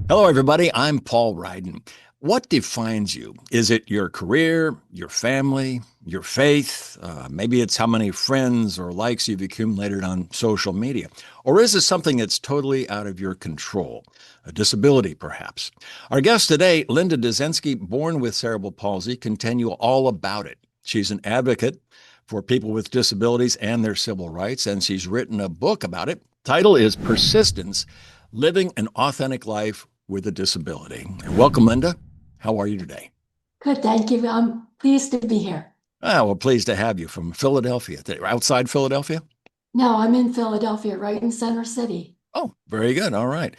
Hello, everybody. I'm Paul Ryden. What defines you? Is it your career, your family, your faith? Maybe it's how many friends or likes you've accumulated on social media. Or is it something that's totally out of your control? A disability, perhaps. Our guest today, Linda Dezenski, born with cerebral palsy, can tell you all about it. She's an advocate for people with disabilities and their civil rights, and she's written a book about it. Title is Persistence: Living an Authentic Life with a Disability. Welcome, Linda. How are you today? Good, thank you. I'm pleased to be here. Well, pleased to have you from Philadelphia. Outside Philadelphia? No, I'm in Philadelphia, right in Center City. Oh, very good. All right.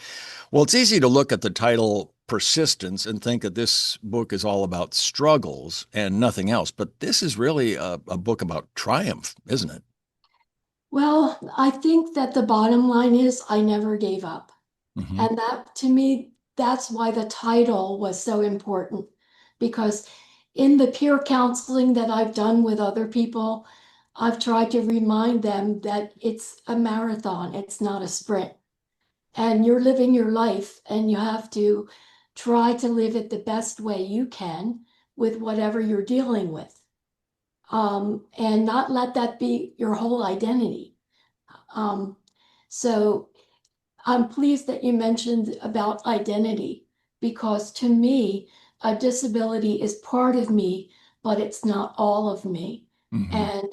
Well, it's easy to look at the title Persistence and think that this book is all about struggles and nothing else. But this is really a book about triumph, isn't it? Well, I think that the bottom line is I never gave up. Hmm. And that to me, that's why the title was so important. Because in the peer counseling that I've done with other people, I've tried to remind them that it's a marathon, it's not a sprint. And you're living your life, and you have to try to live it the best way you can with whatever you're dealing with, and not let that be your whole identity. Um, so I'm pleased that you mentioned about identity because to me, a disability is part of me, but it's not all of me. Hmm. And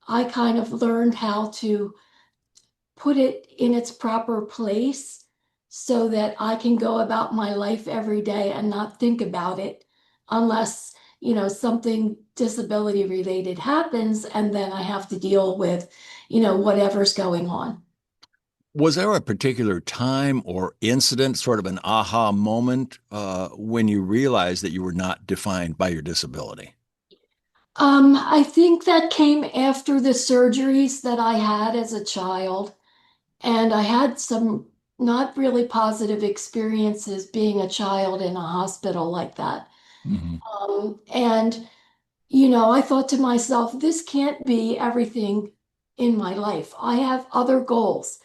I kind of learned how to put it in its proper place so that I can go about my life every day and not think about it unless, something disability related happens and then I have to deal with, whatever's going on. Was there a particular time or incident, sort of an aha moment, when you realized that you were not defined by your disability? I think that came after the surgeries that I had as a child, and I had some not really positive experiences being a child in a hospital like that. Hmm. And I thought to myself, this can't be everything in my life. I have other goals.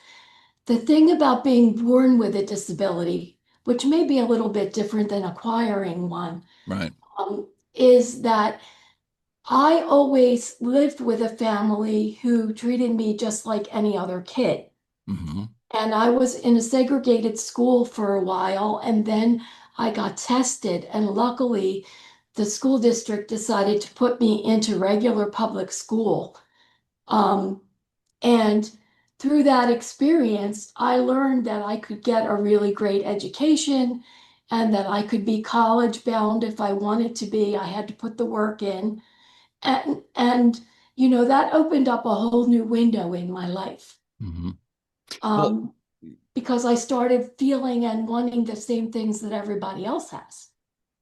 The thing about being born with a disability, which may be a little bit different than acquiring one, Right. is that I always lived with a family who treated me just like any other kid. Hmm. And I was in a segregated school for a while, and then I got tested. And luckily, the school district decided to put me into regular public school. Um, and through that experience, I learned that I could get a really great education and that I could be college bound if I wanted to be. I had to put the work in. And that opened up a whole new window in my life. Hmm. Well, Um, because I started feeling and wanting the same things that everybody else has.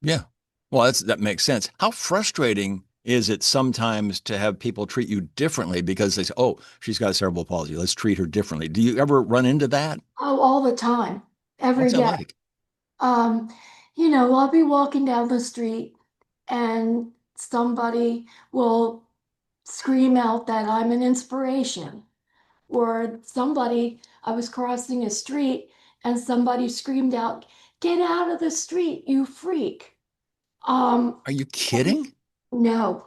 yeah. Well, that makes sense. How frustrating is it sometimes to have people treat you differently because they say, "Oh, she's got cerebral palsy. Let's treat her differently." Do you ever run into that? Oh, all the time, every What's that day. like? Um, I'll be walking down the street and somebody will scream out that I'm an inspiration. Or I was crossing a street and somebody screamed out, "Get out of the street, you freak." Um, Are you kidding? No,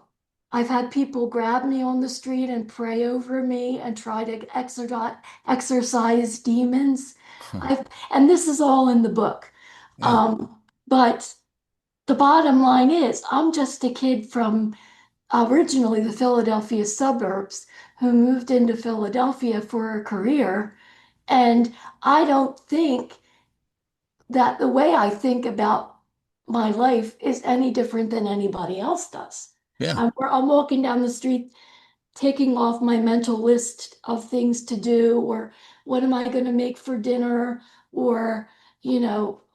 I've had people grab me on the street and pray over me and try to exorcise demons. Huh. And this is all in the book. Yeah. But the bottom line is, I'm just a kid from originally the Philadelphia suburbs who moved into Philadelphia for a career. And I don't think that the way I think about my life is any different than anybody else does. Yeah. I'm walking down the street, taking off my mental list of things to do, or what am I going to make for dinner, or,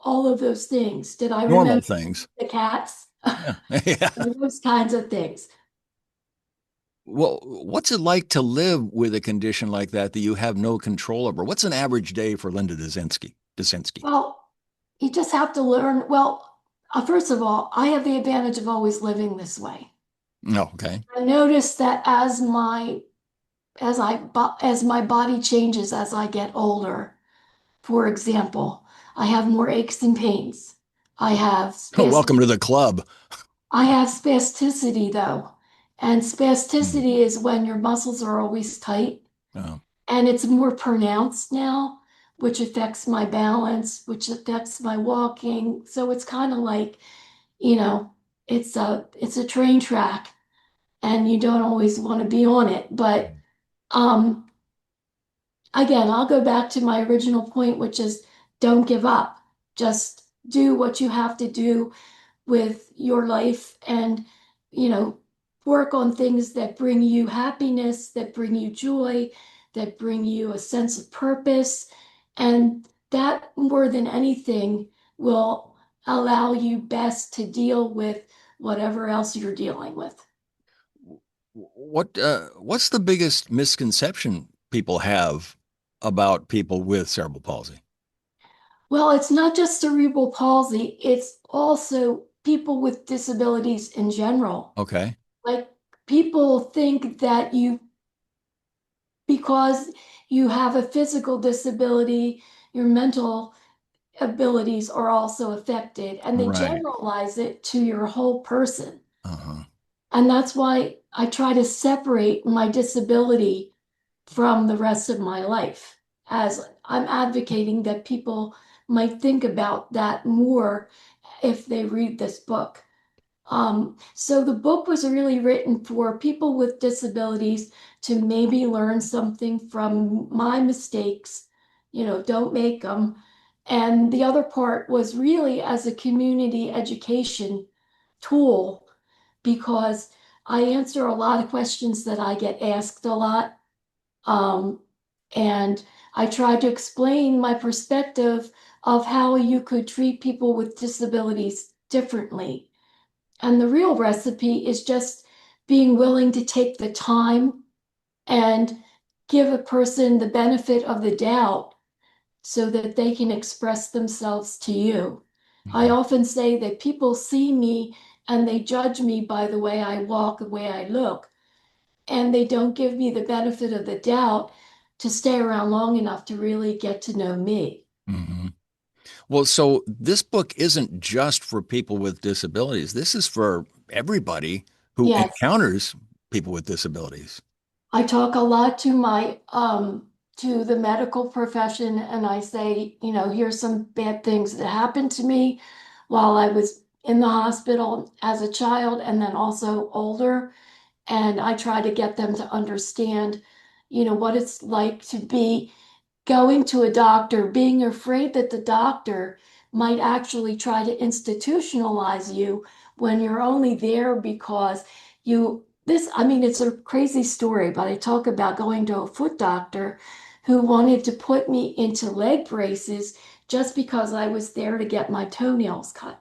all of those things. Did I Normal remember things. the cats? Yeah. Yeah. Those kinds of things. Well, what's it like to live with a condition like that you have no control over? What's an average day for Linda Dezenski? Well, you just have to learn. Well, first of all, I have the advantage of always living this way. No, okay. I notice that as my body changes as I get older, for example, I have more aches and pains. I have Welcome spastic to the club. I have spasticity though. And Hmm. spasticity is when your muscles are always tight Oh, and it's more pronounced now, which affects my balance, which affects my walking. So it's kind of like, you know, it's a train track and you don't always want to be on it. But um again, I'll go back to my original point, which is don't give up. Just do what you have to do with your life and, you know, work on things that bring you happiness, that bring you joy, that bring you a sense of purpose. And that more than anything will allow you best to deal with whatever else you're dealing with. what's the biggest misconception people have about people with cerebral palsy? Well, it's not just cerebral palsy, it's also people with disabilities in general. Okay. Like people think that because you have a physical disability, your mental abilities are also affected, and they Right. generalize it to your whole person. Uh-huh. And that's why I try to separate my disability from the rest of my life, as I'm advocating that people might think about that more if they read this book. So the book was really written for people with disabilities to maybe learn something from my mistakes, don't make them. And the other part was really as a community education tool because I answer a lot of questions that I get asked a lot. Um, and I try to explain my perspective of how you could treat people with disabilities differently. And the real recipe is just being willing to take the time and give a person the benefit of the doubt so that they can express themselves to you. I Mhm. often say that people see me and they judge me by the way I walk, the way I look, and they don't give me the benefit of the doubt to stay around long enough to really get to know me. Mhm. Well, so this book isn't just for people with disabilities. This is for everybody who Yes. encounters people with disabilities. I talk a lot to the medical profession and I say, here's some bad things that happened to me while I was in the hospital as a child and then also older. And I try to get them to understand, what it's like to be going to a doctor, being afraid that the doctor might actually try to institutionalize you when you're only there because I mean, it's a crazy story, but I talk about going to a foot doctor who wanted to put me into leg braces just because I was there to get my toenails cut.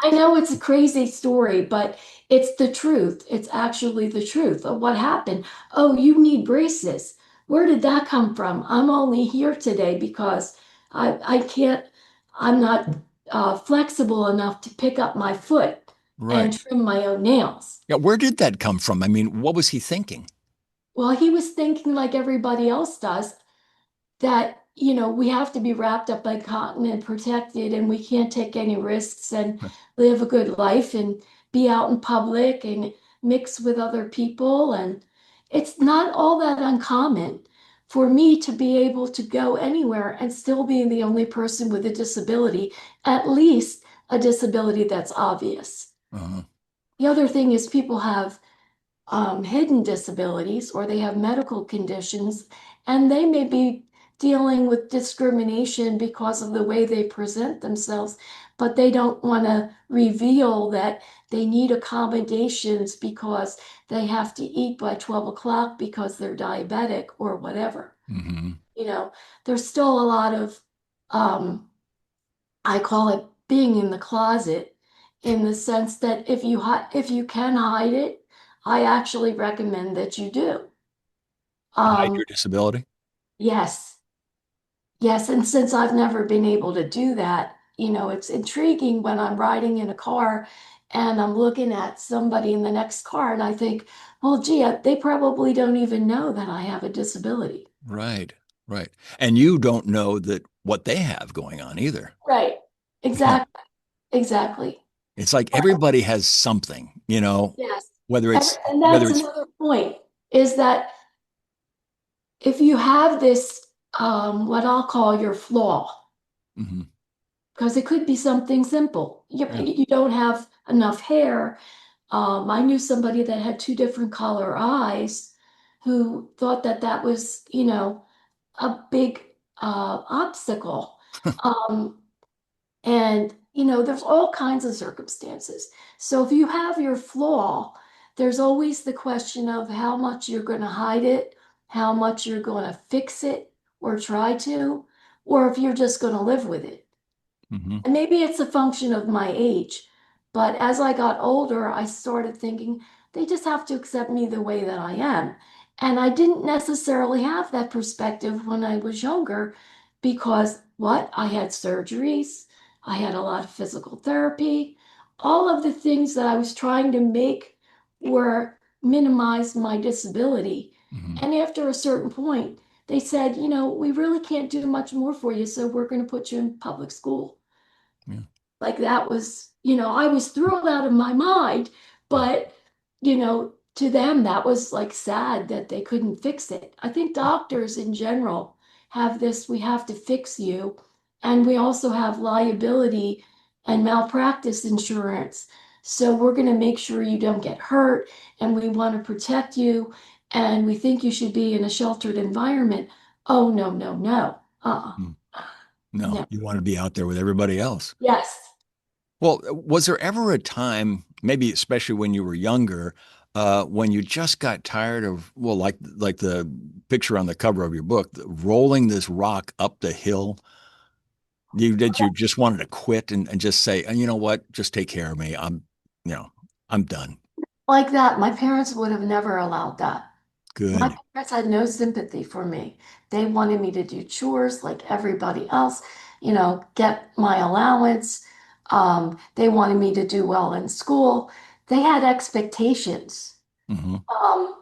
I know it's a crazy story, but it's the truth. It's actually the truth of what happened. Oh, you need braces. Where did that come from? I'm only here today because I can't, I'm not flexible enough to pick up my foot and Right. trim my own nails. Yeah, where did that come from? I mean, what was he thinking? Well, he was thinking like everybody else does. That we have to be wrapped up by cotton and protected and we can't take any risks and live a good life and be out in public and mix with other people and it's not all that uncommon for me to be able to go anywhere and still be the only person with a disability, at least a disability that's obvious. Uh-huh. The other thing is people have hidden disabilities or they have medical conditions, and they may be dealing with discrimination because of the way they present themselves, but they don't want to reveal that they need accommodations because they have to eat by 12 o'clock because they're diabetic or whatever. Hmm. You know, there's still a lot of um, I call it being in the closet in the sense that if you can hide it, I actually recommend that you do. Hide Um, your disability? yes, yes, and since I've never been able to do that, it's intriguing when I'm riding in a car and I'm looking at somebody in the next car and I think, well, gee, they probably don't even know that I have a disability. Right, right. And you don't know that what they have going on either. Right. Yeah. Exactly. Exactly. It's like everybody has something, Yes. whether it's And whether that's it's another point is that if you have this, what I'll call your flaw, Mhm. because it could be something simple. Yeah. You don't have enough hair. I knew somebody that had two different color eyes who thought that that was, a big obstacle. Um, and, there's all kinds of circumstances. So if you have your flaw, there's always the question of how much you're going to hide it, how much you're going to fix it or try to, or if you're just going to live with it. Hmm. And maybe it's a function of my age, but as I got older, I started thinking they just have to accept me the way that I am. And I didn't necessarily have that perspective when I was younger because what? I had surgeries, I had a lot of physical therapy, all of the things that I was trying to make were minimize my disability. Hmm. And after a certain point, they said, we really can't do much more for you, so we're going to put you in public school. Yeah. Like that was, I was thrilled out of my mind, but, to them, that was like sad that they couldn't fix it. I think doctors in general have this, we have to fix you. And we also have liability and malpractice insurance. So we're going to make sure you don't get hurt and we want to protect you and we think you should be in a sheltered environment. Oh, no, no, no. Mm. No, No. you want to be out there with everybody else. Yes. Well, was there ever a time, maybe especially when you were younger, when you just got tired of, well, like the picture on the cover of your book, rolling this rock up the hill? You just wanted to quit and just say, you know what, just take care of me. You know, I'm done. Like that, my parents would have never allowed that. My Good. parents had no sympathy for me. They wanted me to do chores like everybody else, get my allowance. They wanted me to do well in school. They had expectations. Hmm. Um,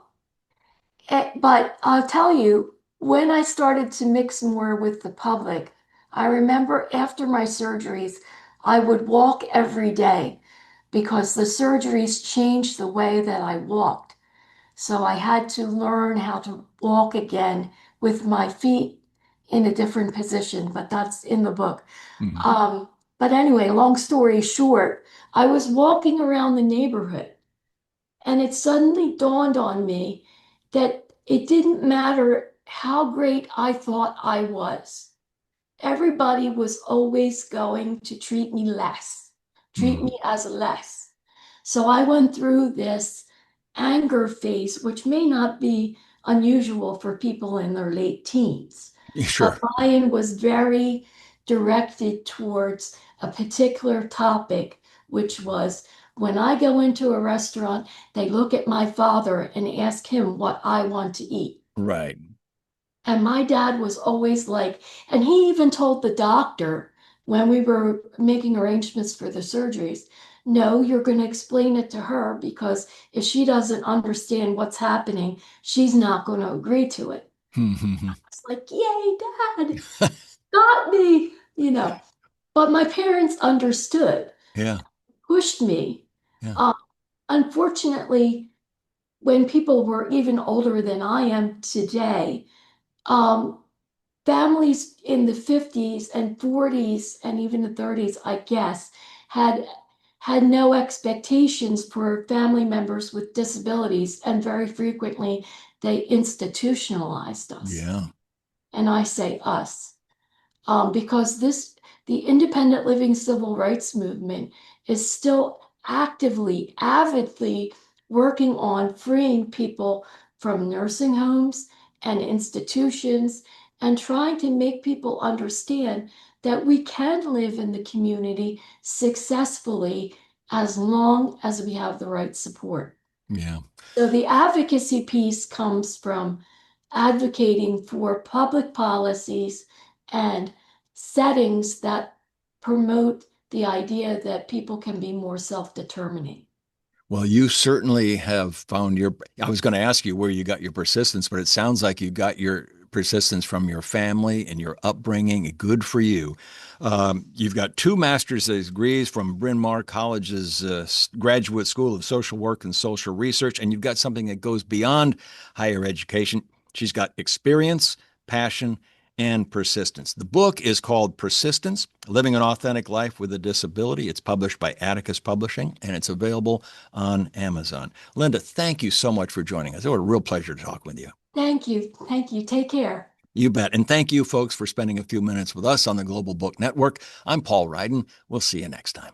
but I'll tell you, when I started to mix more with the public, I remember after my surgeries, I would walk every day because the surgeries changed the way that I walked. So I had to learn how to walk again with my feet in a different position, but that's in the book. Hmm. But anyway, long story short, I was walking around the neighborhood and it suddenly dawned on me that it didn't matter how great I thought I was. Everybody was always going to treat me less, treat Hmm. me as less. So I went through this anger phase, which may not be unusual for people in their late teens. But Sure. mine was very directed towards a particular topic, which was when I go into a restaurant, they look at my father and ask him what I want to eat. Right. And my dad was always like, and he even told the doctor when we were making arrangements for the surgeries, no, you're going to explain it to her because if she doesn't understand what's happening, she's not going to agree to it. Hmm. It's like, yay, dad, got me, But my parents understood, Yeah. pushed me. Yeah. Uh, Unfortunately, when people were even older than I am today, um, families in the 50s and 40s and even the 30s, I guess, had had no expectations for family members with disabilities, and very frequently they institutionalized us. Yeah. And I say us because the independent living civil rights movement is still actively, avidly working on freeing people from nursing homes and institutions and trying to make people understand that we can live in the community successfully as long as we have the right support. Yeah. So the advocacy piece comes from advocating for public policies and settings that promote the idea that people can be more self-determining. Well, you certainly have found I was going to ask you where you got your persistence, but it sounds like you got your persistence from your family and your upbringing. Good for you. You've got 2 master's degrees from Bryn Mawr College's Graduate School of Social Work and Social Research, and you've got something that goes beyond higher education. She's got experience, passion, and persistence. The book is called Persistence: Living an Authentic Life with a Disability. It's published by Atticus Publishing, and it's available on Amazon. Linda, thank you so much for joining us. It was a real pleasure to talk with you. Thank you. Thank you. Take care. You bet. And thank you, folks, for spending a few minutes with us on the Global Book Network. I'm Paul Ryden. We'll see you next time.